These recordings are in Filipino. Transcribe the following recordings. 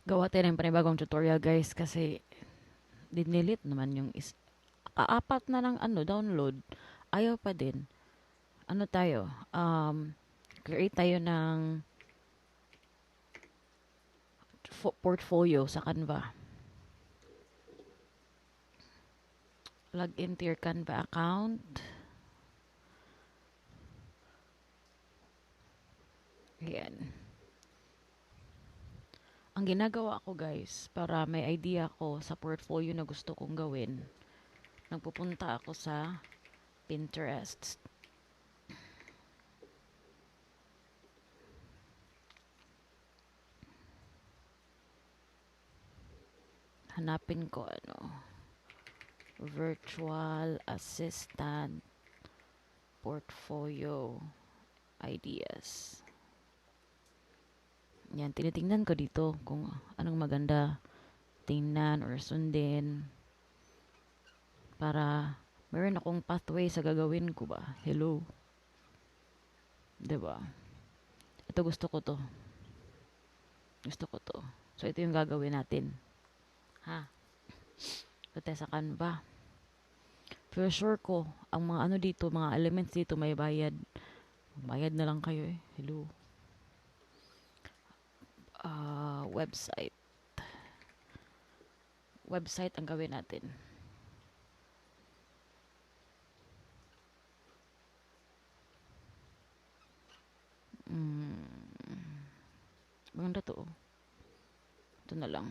Gawa tayo ng panibagong tutorial guys kasi dinilit naman yung kaapat na lang download. Ayaw pa din. Ano tayo? Create tayo ng portfolio sa Canva. Log into your Canva account. Ayan. Ang ginagawa ko guys, para may idea ko sa portfolio na gusto kong gawin, nagpupunta ako sa Pinterest. Hanapin ko virtual assistant portfolio ideas. Yan, tinitingnan ko dito kung anong maganda tingnan or sundin para meron akong pathway sa gagawin ko ba. Hello. 'Di ba? Ito gusto ko to. Gusto ko to. So ito yung gagawin natin. Ha? Ito sa Canva. For sure ko, ang mga dito, mga elements dito may bayad. Bayad na lang kayo eh. Hello. Website. Website ang gawin natin. Maganda to. Ito na lang.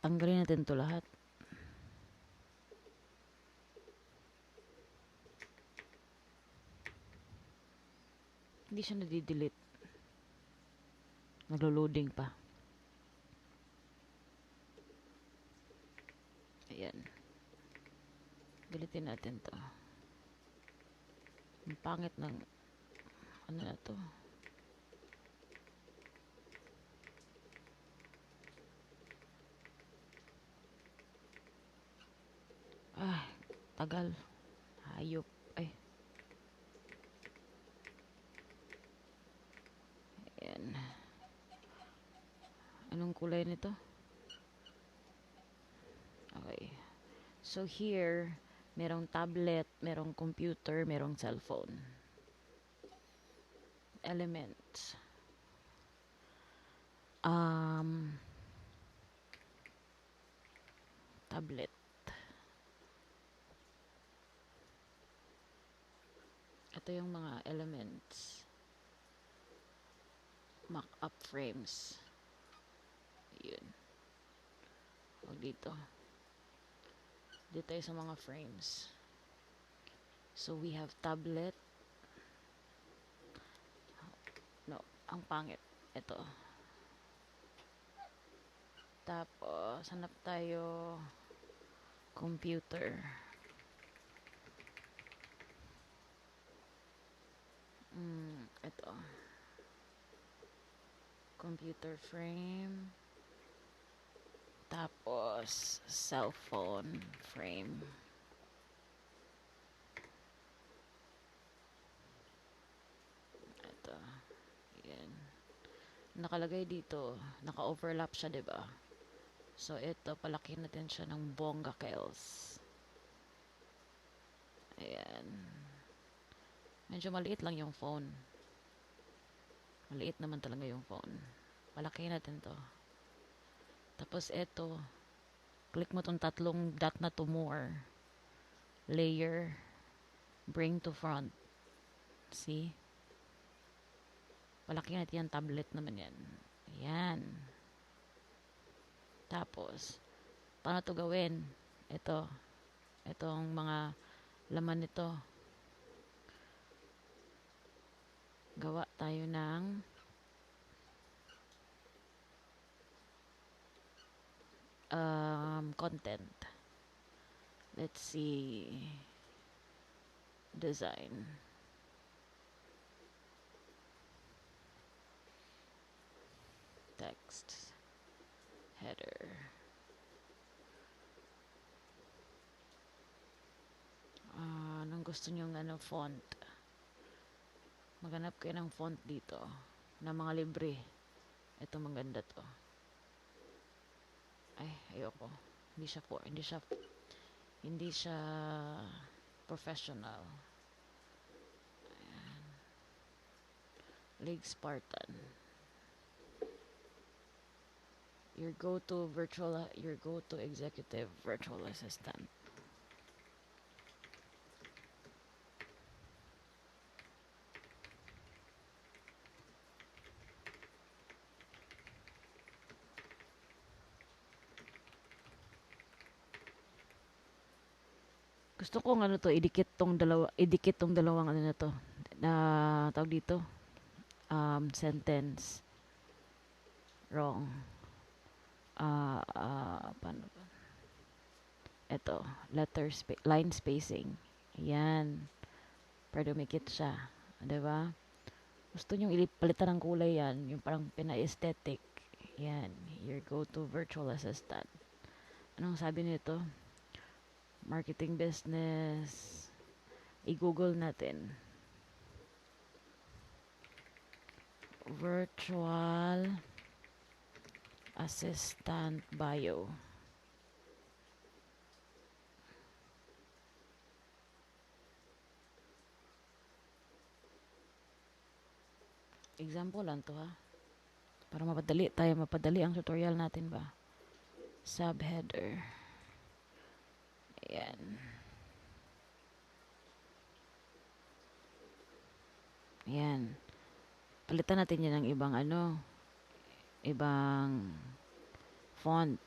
Tanggalin natin to lahat. Hindi siya nadidelete. Naglo-loading pa. Ayan. Deletein natin to. Ang pangit ng na to. Tagal. Hayop. Ay. Ayan. Anong kulay nito? Okay. So here, merong tablet, merong computer, merong cellphone. Elements. Tablet. Ito yung mga elements. Mock-up frames. Yun. Huwag dito. Dito tayo sa mga frames. So we have tablet. No, ang pangit. Ito. Tapos, hanap tayo computer. Ito. Computer frame. Tapos, cellphone frame. Ito. Yan. Nakalagay dito, naka-overlap siya, 'di ba? So, ito, palaki natin siya ng bongga kills. Ayan. Medyo maliit lang yung phone. Maliit naman talaga yung phone. Palaki natin to. Tapos, ito, click mo tong tatlong dot na to more. Layer. Bring to front. See? Palaki natin yung tablet naman yan. Ayan. Tapos, paano to gawin? Ito. Itong mga laman nito. Gawa tayo ng content. Let's see. Design. Text. Header. gusto nyong ano, font, maghanap kayo ng font dito na mga libre. Ito maganda to. Ay, ayoko. Hindi siya professional. League Spartan. Your go-to executive virtual assistant. Gusto ko ano to, idikit tong dalawang ano na to. Na tawag dito, sentence wrong. Paano ba? Ito, line spacing. Ayan. Para dumikit siya. 'Di ba? Gusto nyong palitan ng kulay yan. Yung parang pina-aesthetic. Yan. Your go-to virtual assistant. Anong sabi nito? Marketing business. I-google natin. Virtual assistant bio. Example lang to ha. Para mapadali ang tutorial natin ba. Subheader. Ayan. Ayan. Palitan natin yan ng ibang font.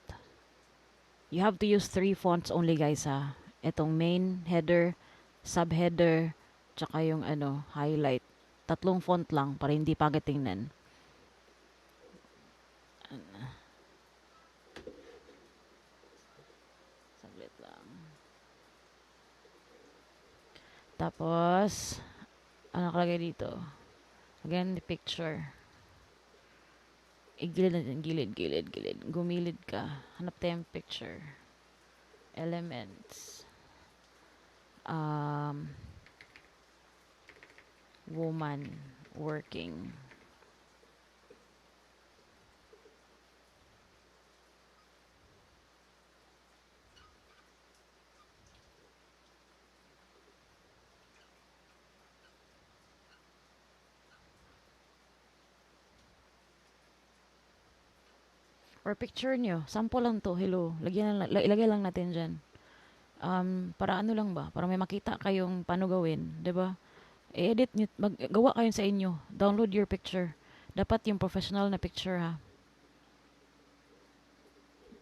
You have to use 3 fonts only guys ha. Itong main header, subheader, tsaka yung highlight. 3 font lang para hindi pangit tingnan. Saglit lang. Tapos, ano nakalagay dito? Again, the picture. Gilid natin, gilid. Gumilid ka. Hanap tayo yung picture. Elements. Woman working. Or picture nyo. Sample lang to. Hello. Ilagay lang natin dyan. Para ano lang ba? Para may makita kayong paano gawin. 'Di ba? I-edit nyo. Gawa kayo sa inyo. Download your picture. Dapat yung professional na picture ha.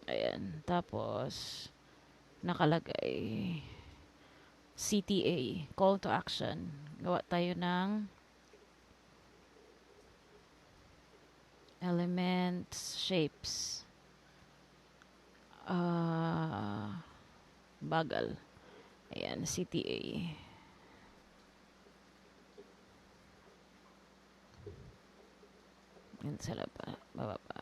Ayan. Tapos, nakalagay CTA. Call to action. Gawa tayo ng elements, shapes. Bagal. Ayan, CTA. Yan sa bababa.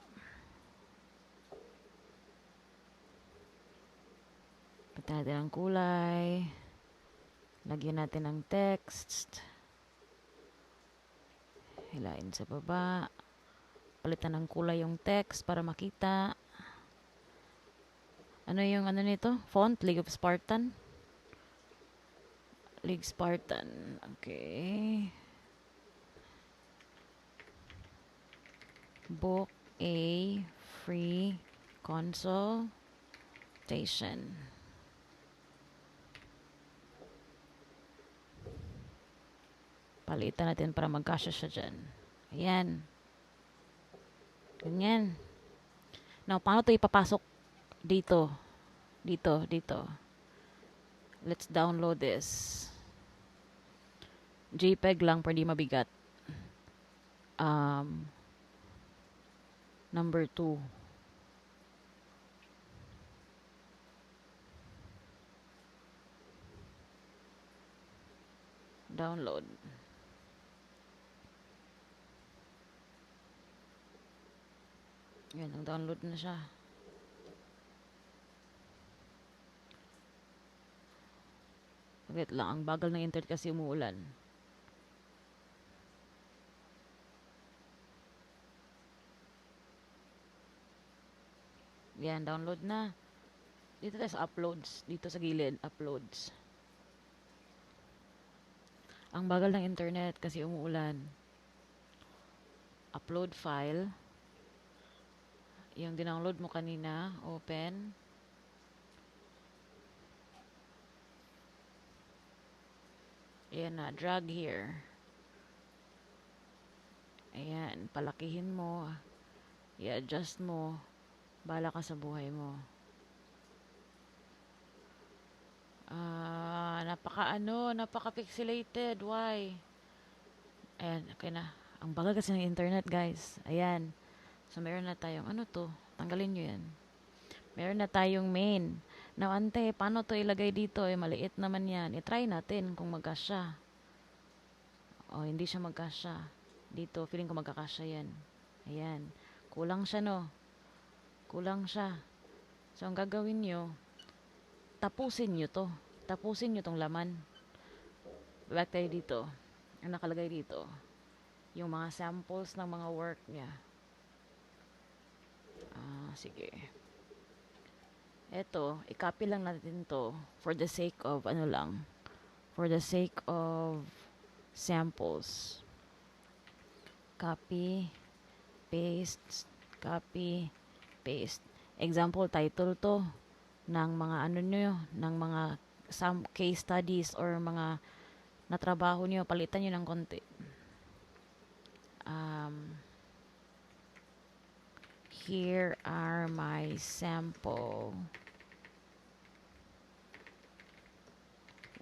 Pati natin ang kulay. Lagyan natin ng text. Hilain sa baba. Palitan ng kulay yung text para makita. Ano yung nito? Font? League of Spartan? League Spartan. Okay. Book a free consultation. Palitan natin para magkasya siya dyan. Ayan. Ganyan. Now, paano ito ipapasok dito? Dito. Let's download this. JPEG lang, pero di mabigat. Number 2. Download. Yan, ang download na siya. Wait lang, ang bagal ng internet kasi umuulan. Yan, download na. Dito tayo sa uploads. Dito sa gilid, uploads. Ang bagal ng internet kasi umuulan. Upload file. Yung dinownload mo kanina, open. Ayan na, drag here. Ayan, palakihin mo. I-adjust mo. Bala ka sa buhay mo. Napaka-pixelated. Why? Ayan, okay na. Ang bagal kasi ng internet, guys. Ayan. So, meron na tayong, ano to? Tanggalin nyo yan. Meron na tayong main. Now, ante, paano to ilagay dito? Maliit naman yan. I-try natin kung magkasya. Hindi siya magkasya. Dito, feeling ko magkakasya yan. Ayan. Kulang siya, no? Kulang siya. So, ang gagawin nyo, tapusin nyo to. Tapusin nyo tong laman. Back tayo dito. Ang nakalagay dito, yung mga samples ng mga work niya. Sige. Eto, i-copy lang natin to for the sake of, for the sake of samples. Copy, paste, copy, paste. Example title to ng mga ng mga some case studies or mga natrabaho nyo, palitan nyo ng konti. Here are my sample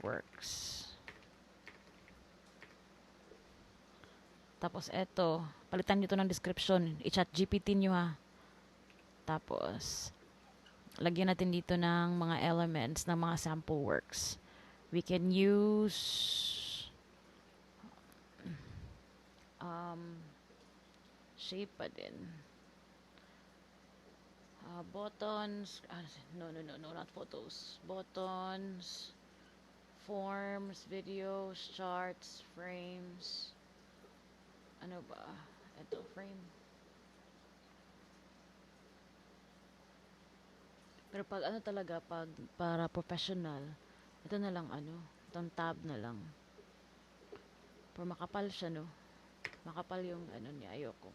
works. Tapos eto, palitan nyo to ng description. I-chat GPT nyo ha. Tapos, lagyan natin dito ng mga elements ng mga sample works. We can use shape pa din. Buttons, no, not photos. Buttons, forms, videos, charts, frames. Ano ba? Ito, frame. Pero pag talaga, pag para professional, ito na lang itong tab na lang. Pero makapal siya, no? Makapal yung niya, ayoko.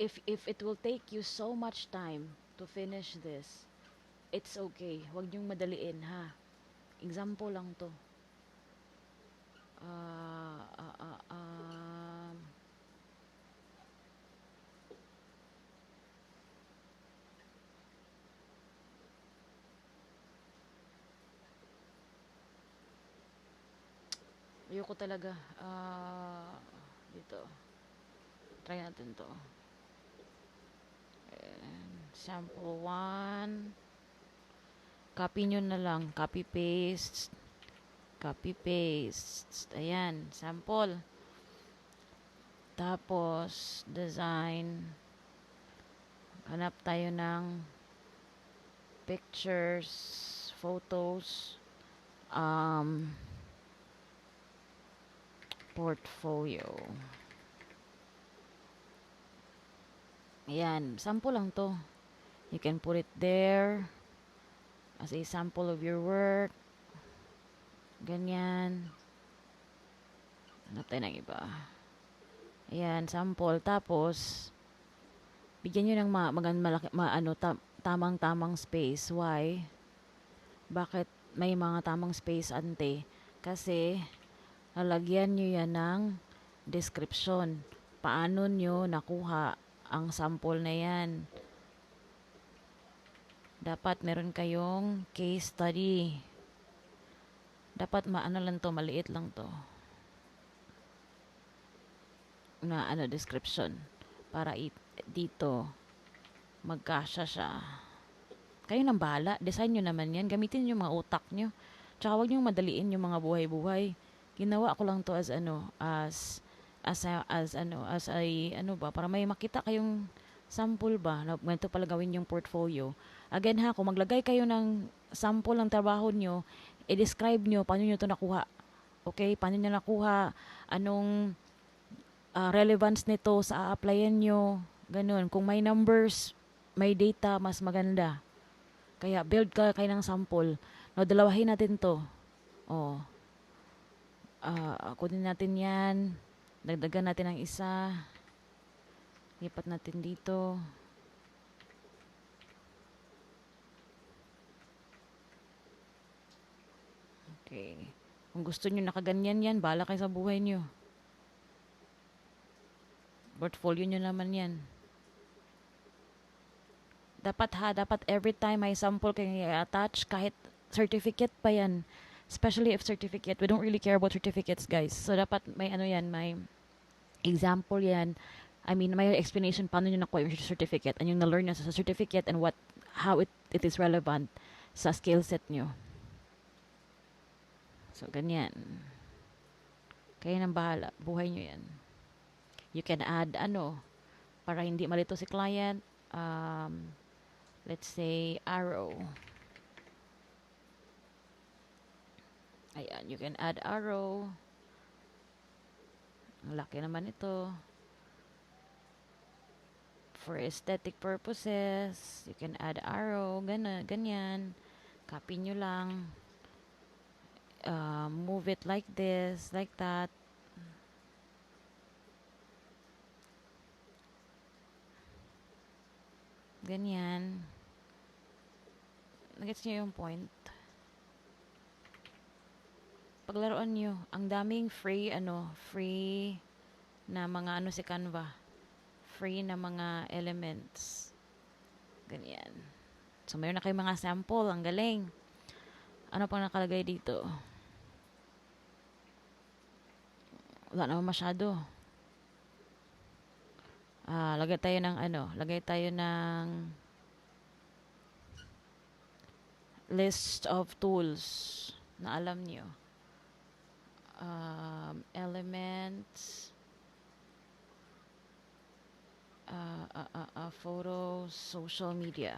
If it will take you so much time to finish this, it's okay. Huwag niyong madaliin, ha? Example lang to. Ayoko talaga. Dito. Try natin to. Sample 1. Copy nyo na lang. Copy paste. Copy paste. Ayan. Sample. Tapos, design. Hanap tayo ng pictures, photos, portfolio. Ayan. Sample lang to. You can put it there as a sample of your work. Ganyan. Hanap tayo ng iba. Ayan, sample. Tapos, bigyan nyo ng tamang-tamang space. Why? Bakit may mga tamang space, ante? Kasi, lalagyan nyo yan ng description. Paano nyo nakuha ang sample na yan? Dapat meron kayong case study. Dapat lang to, maliit lang to. Na description. Para dito, magkasya siya. Kayo nang bahala. Design nyo naman yan. Gamitin nyo mga utak nyo. Tsaka huwag nyo madaliin yung mga buhay-buhay. Ginawa ko lang to as para may makita kayong sample ba, na ganito pala gawin yung portfolio. Again ha, kung maglagay kayo ng sample ng trabaho nyo, i-describe nyo paano nyo to nakuha. Okay? Paano nyo nakuha? Anong relevance nito sa a-applyan nyo? Ganun. Kung may numbers, may data, mas maganda. Kaya build ka kayo ng sample. No, dalawahin natin to. Oh. Kunin natin yan. Dagdagan natin ang isa. Lipat natin dito. Okay. Kung gusto nyo nakaganyan yan, bahala kayo sa buhay nyo. Portfolio nyo naman yan. Dapat every time may sample kayo i-attach, kahit certificate pa yan. Especially if certificate. We don't really care about certificates, guys. So, dapat may may example yan. I mean, may explanation paano nyo nakuha yung certificate and yung na-learn nyo sa certificate and how it is relevant sa skill set nyo. So, ganyan. Kayo nang bahala. Buhay nyo yan. You can add, para hindi malito si client, let's say, arrow. Ayan, you can add arrow. Ang laki naman ito. For aesthetic purposes, you can add arrow, ganyan. Copy nyo lang. Move it like this, like that. Ganyan. Nagets nyo yung point? Paglaruan nyo, ang daming free na mga si Canva. Free na mga elements. Ganyan. So, mayroon na kayong mga sample. Ang galing. Ano pang nakalagay dito? Wala naman masyado. Lagay tayo ng list of tools na alam nyo. Elements, photos, social media.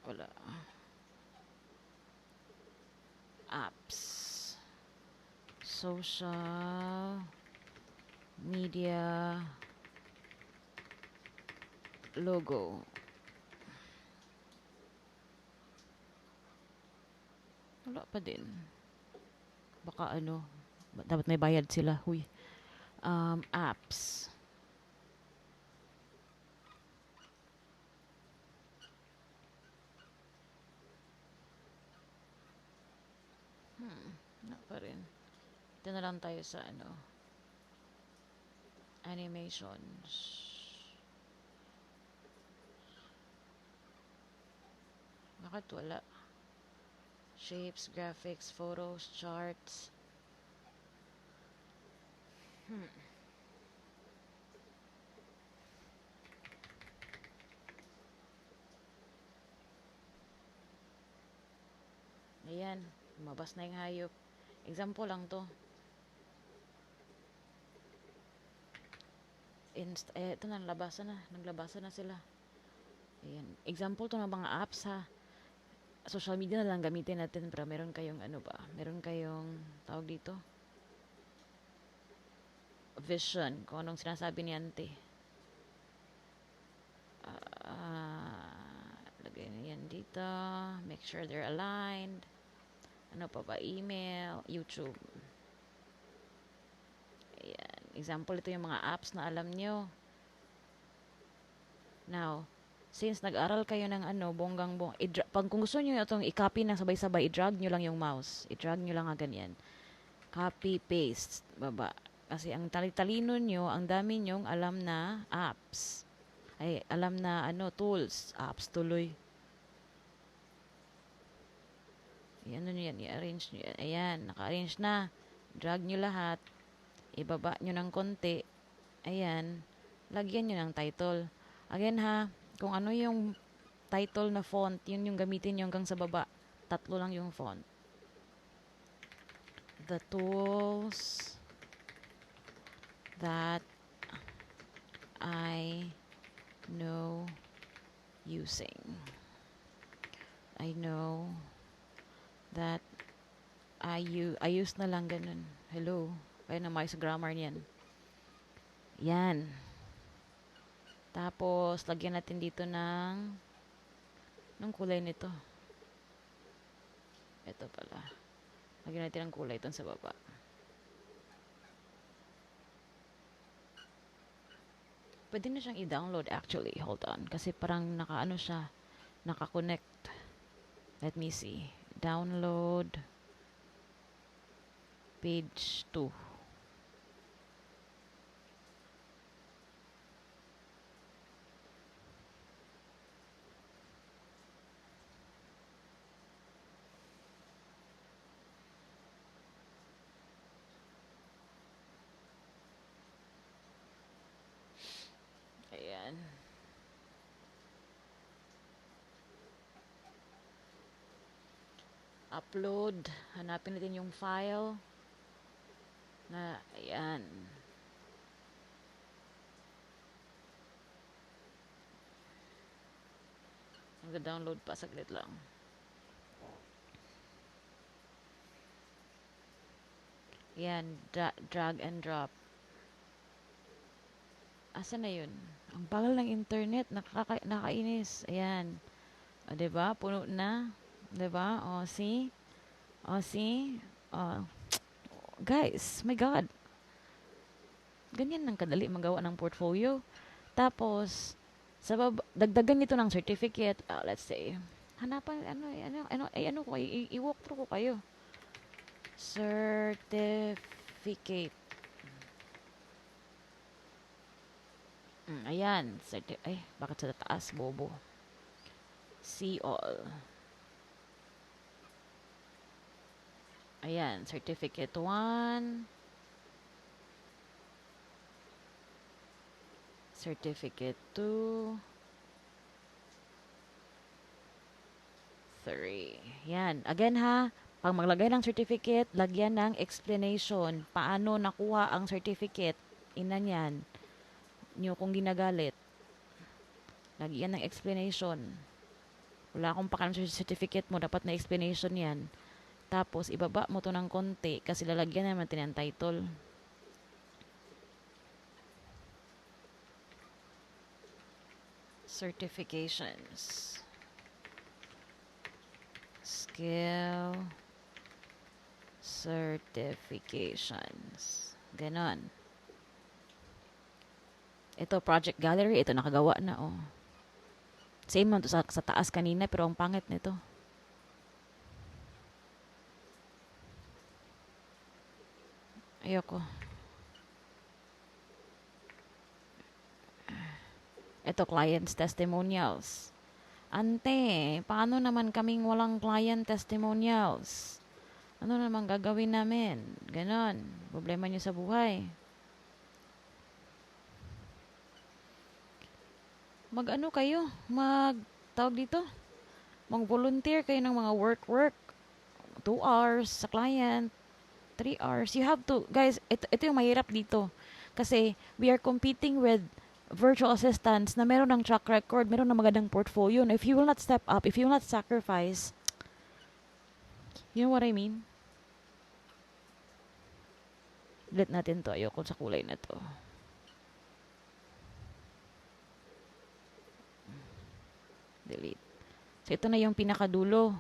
Wala. Apps. Social media logo. Wala pa din. Baka dapat may bayad sila. Huy. Apps. Wala pa rin. Ito na lang tayo sa animations. Bakit wala? Shapes, graphics, photos, charts. Ayan, lumabas na yung hayop. Example lang to. Ito na, naglabasan na sila. Ayan, example to ng mga apps ha. Social media na lang gamitin natin para meron kayong meron kayong tawag dito, vision kung anong sinasabi ni Ante. Lagay na yan dito, make sure they're aligned. Ano pa ba? Email, YouTube. Ayan, example ito yung mga apps na alam nyo. Now, since nag-aral kayo ng bonggang-bong, kung gusto nyo itong i-copy na sabay-sabay, i-drag nyo lang yung mouse. I-drag nyo lang ganyan. Copy, paste, baba. Kasi ang talino nyo, ang dami nyong alam na apps. Ay, alam na tools. Apps tuloy. Yan, i-arrange nyo yan. Ayan, naka-arrange na. Drag nyo lahat. Ibaba nyo ng konti. Ayan. Lagyan nyo ng title. Again ha, kung ano yung title na font, yun yung gamitin nyo hanggang sa baba. 3 lang yung font. The tools that I know using. I know that I use na lang ganun. Hello. Kaya na may sa grammar niyan. Yan. Tapos, lagyan natin dito ng kulay nito. Ito pala. Lagyan natin ng kulay ito sa baba. Pwede na siyang i-download actually. Hold on. Kasi parang nakaano siya. Naka-connect. Let me see. Download. Page 2. Ayan. Upload. Hanapin natin yung file. Ayan. Mag-download pa. Saglit lang. Ayan. Drag and drop. Asa na yun? Ang bagal ng internet. Nakainis. Ayan. O, diba? Puno na. Diba? O, see? O, see? O, guys, my God. Ganyan lang kadali magawa ng portfolio. Tapos, dagdagan nito ng certificate. Let's say, hanapan, ano ko, i-walk through ko kayo. Certificate. Ayan. Bakit sa taas? Bobo. See all. Ayan. Certificate 1. Certificate 2. 3. Yan. Again ha, pag maglagay ng certificate, lagyan ng explanation. Paano nakuha ang certificate? Inan yan. Nyo kung ginagalit. Lagyan ng explanation. Wala akong pakalam sa certificate mo. Dapat na explanation yan. Tapos, ibaba mo to ng konti kasi lalagyan naman natin ang title. Certifications. Skill certifications. Ganon. Ito, project gallery. Ito, nakagawa na, oh. Same man to sa taas kanina, pero ang pangit nito. Ayoko. Ito, clients testimonials. Ante, paano naman kaming walang client testimonials? Ano naman gagawin namin? Ganon. Problema nyo sa buhay. Mag-ano kayo? Tawag dito? Mag-volunteer kayo ng mga work. 2 hours sa client. 3 hours. You have to, guys, ito yung mahirap dito. Kasi we are competing with virtual assistants na meron ng track record, meron ng magandang portfolio. And if you will not step up, if you will not sacrifice, you know what I mean? Delete natin to. Ayoko sa kulay na to. Delete. So, ito na yung pinakadulo.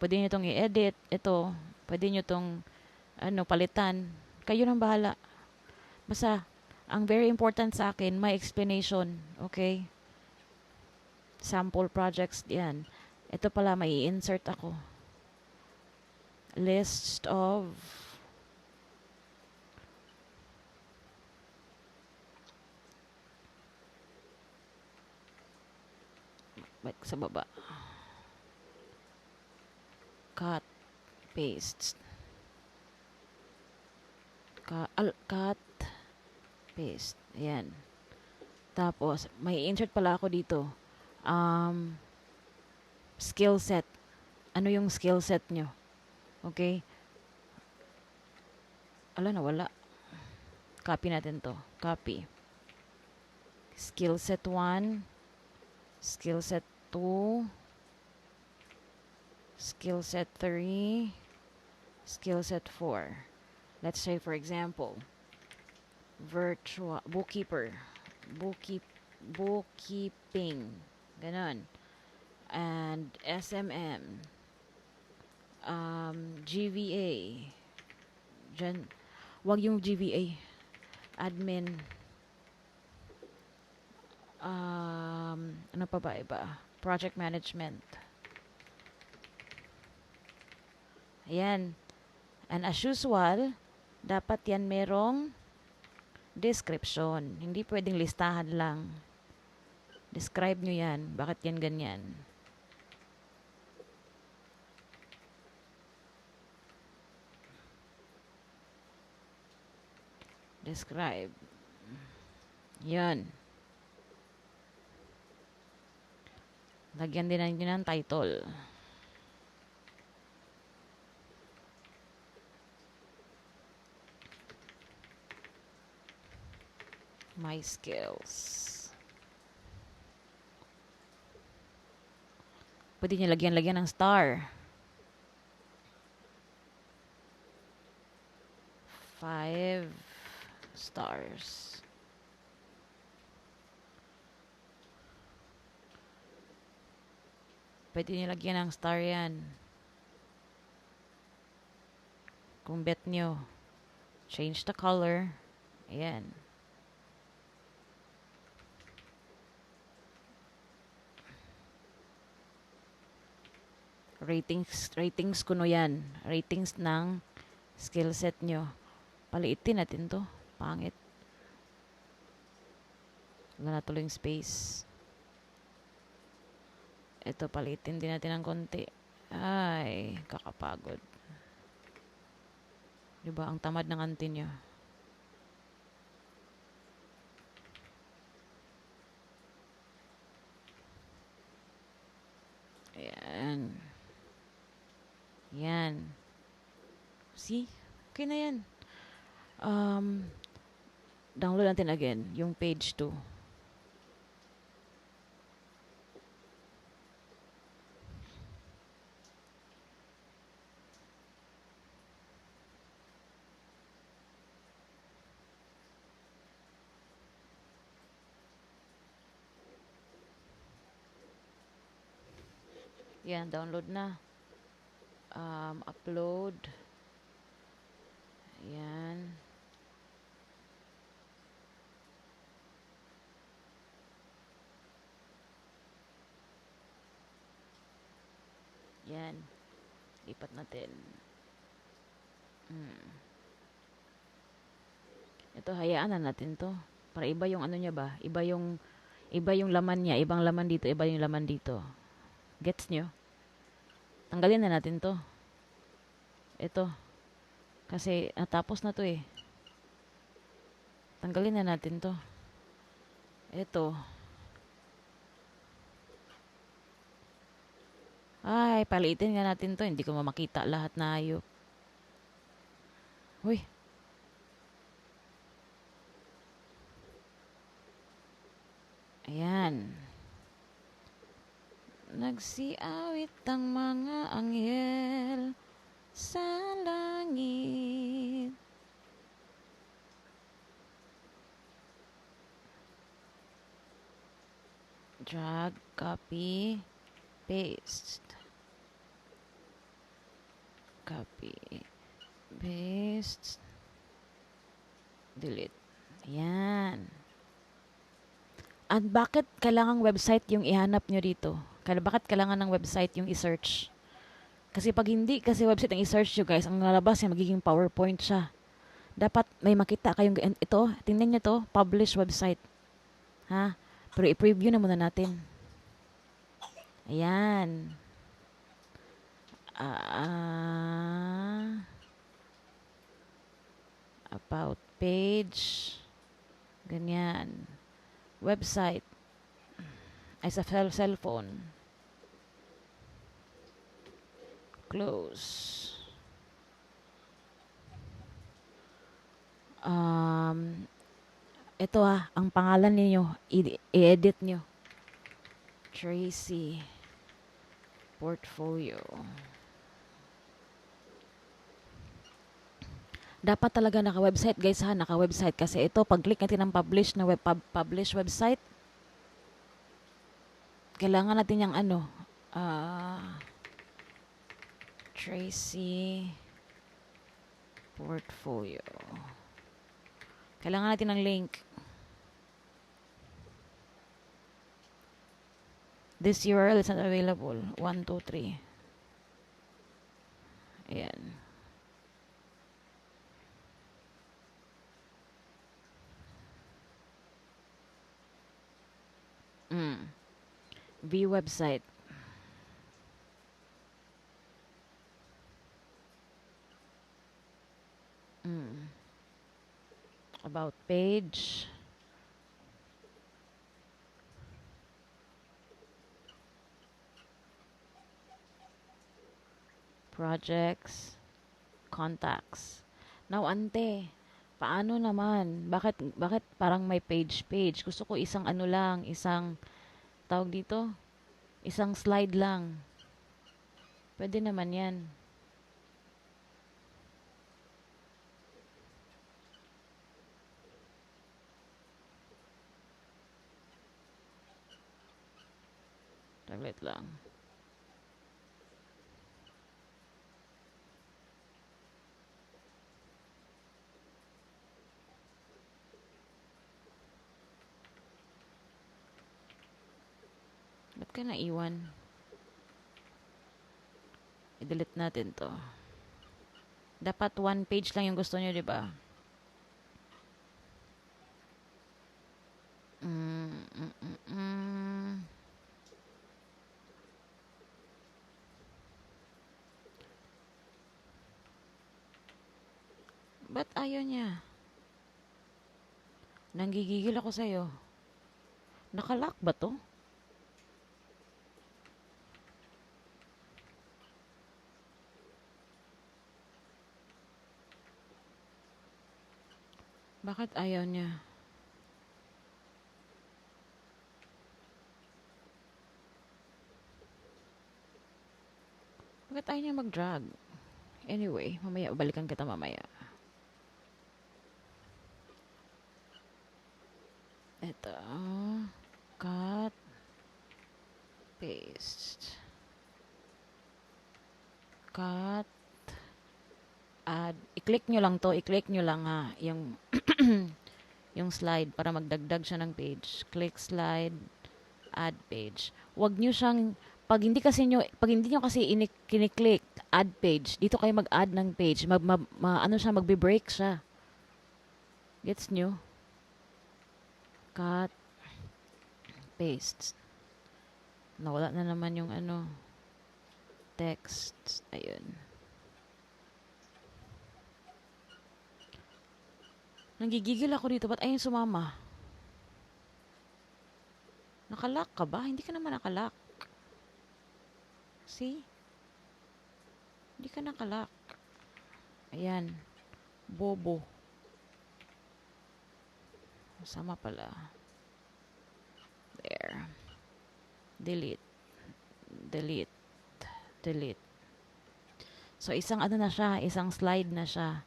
Pwede nyo itong i-edit. Ito. Pwede nyo itong palitan. Kayo nang bahala. Basta, ang very important sa akin, my explanation. Okay? Sample projects. Yan. Ito pala, may insert ako. List of sa baba. Cut. Paste. Cut. Paste. Ayan. Tapos, may insert pala ako dito. Skill set. Ano yung skill set nyo? Okay? Ala, nawala. Copy natin to. Copy. skill set 1, skill set 2, skill set 3, skill set 4. Let's say, for example, virtual bookkeeper, bookkeeping, ganon, and SMM, GVA, dyan, wag yung GVA, admin, ano pa ba iba, project management, ayan, and as usual, dapat yan merong description, hindi pwedeng listahan lang, describe nyo yan, bakit yan ganyan. Describe. Yan. Lagyan din natin ng title. My skills. Pwede nyo lagyan ng star. 5 stars. Pwede nyo lagyan ng star yan. Kung bet nyo. Change the color. Ayan. Ratings kuno yan. Ratings ng skill set nyo. Paliitin natin to. Pangit. Wala na tuloy yung space. Ito, palitin din natin ng konti. Ay, kakapagod. Diba, ang tamad ng auntie nyo. Ayan. Yan. See? Okay na yan. Download natin again, yung page 2. Yan, download na. Upload. Yan. Yan. Lipat natin. Ito, hayaan na natin to. Para iba yung ano niya ba? Iba yung laman niya. Ibang laman dito, iba yung laman dito. Gets nyo? Tanggalin na natin to. Ito. Kasi natapos na to eh. Tanggalin na natin to. Ito. Ay, palitin nga natin to. Hindi ko makita lahat na ayok. Uy. Ayan. Nagsiawit ang mga anghel sa langit. Drag, copy, paste. Copy, paste, delete. Ayan. At bakit kailangang website yung ihanap nyo dito? Bakit kailangan ng website yung i-search? Kasi pag hindi kasi website ang i-search nyo guys, ang lalabas yan, magiging PowerPoint siya. Dapat may makita kayong, ito, tingnan nyo to, publish website. Ha? Pero i-preview na muna natin. Ayan. About page. Ganyan. Website. Ay sa cellphone. Close. Ito ang pangalan niyo, i-edit nyo. Tracy Portfolio. Dapat talaga naka-website guys ha, naka-website kasi ito pag click natin ng publish na publish website, kailangan natin yung Tracy Portfolio. Kailangan natin ng link. This URL is not available. 1, 2, 3. Ayan. View website. About page. Projects. Contacts. Now, ante, paano naman? Bakit parang may page? Gusto ko isang ano lang, isang, tawag dito, isang slide lang. Pwede naman yan. Tablet lang. Ba't ka naiwan? I-delete natin to. Dapat 1 page lang yung gusto nyo, di ba? Ba't ayaw niya? Nanggigigil ako sa'yo. Nakalock ba to? Bakit ayaw niya? Bakit ayaw niya mag-drag? Anyway, mamaya, balikan kita mamaya. Ito. Cut. Paste. Cut. Add. I-click nyo lang to. I-click nyo lang ha. Yung, yung slide para magdagdag siya ng page. Click slide. Add page. Huwag nyo siyang, pag hindi nyo kasi kiniklik, add page, dito kayo mag-add ng page. Magbe-break siya. Gets nyo? Cut. Paste. Nawala na naman yung text. Ayun. Nanggigigil ako dito. Ba't ayun sumama? Nakalock ka ba? Hindi ka naman nakalock. See? Hindi ka nakalock. Ayan. Bobo. Sama pala. There. Delete. Delete. Delete. So, isang na siya. Isang slide na siya.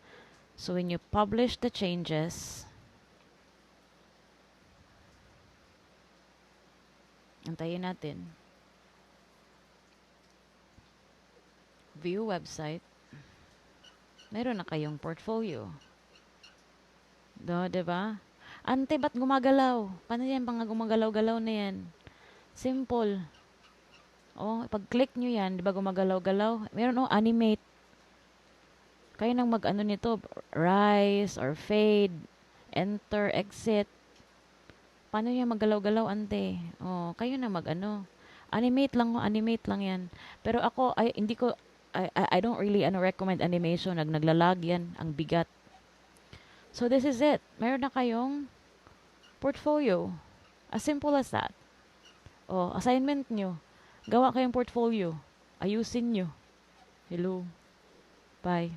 So, when you publish the changes, antayin natin. View website. Meron na kayong portfolio. Diba? Ante, ba't gumagalaw? Paano yan mga gumagalaw-galaw na yan? Simple. Pag-click nyo yan, diba gumagalaw-galaw? Meron animate. Kayo nang mag-ano nito, rise or fade, enter, exit. Paano yan magalaw-galaw, ante? Kayo na mag-ano. Animate lang yan. Pero ako, I don't really recommend animation. Naglalag yan, ang bigat. So, this is it. Meron na kayong portfolio. As simple as that. Assignment nyo. Gawa kayong portfolio. Ayusin nyo. Hello. Bye.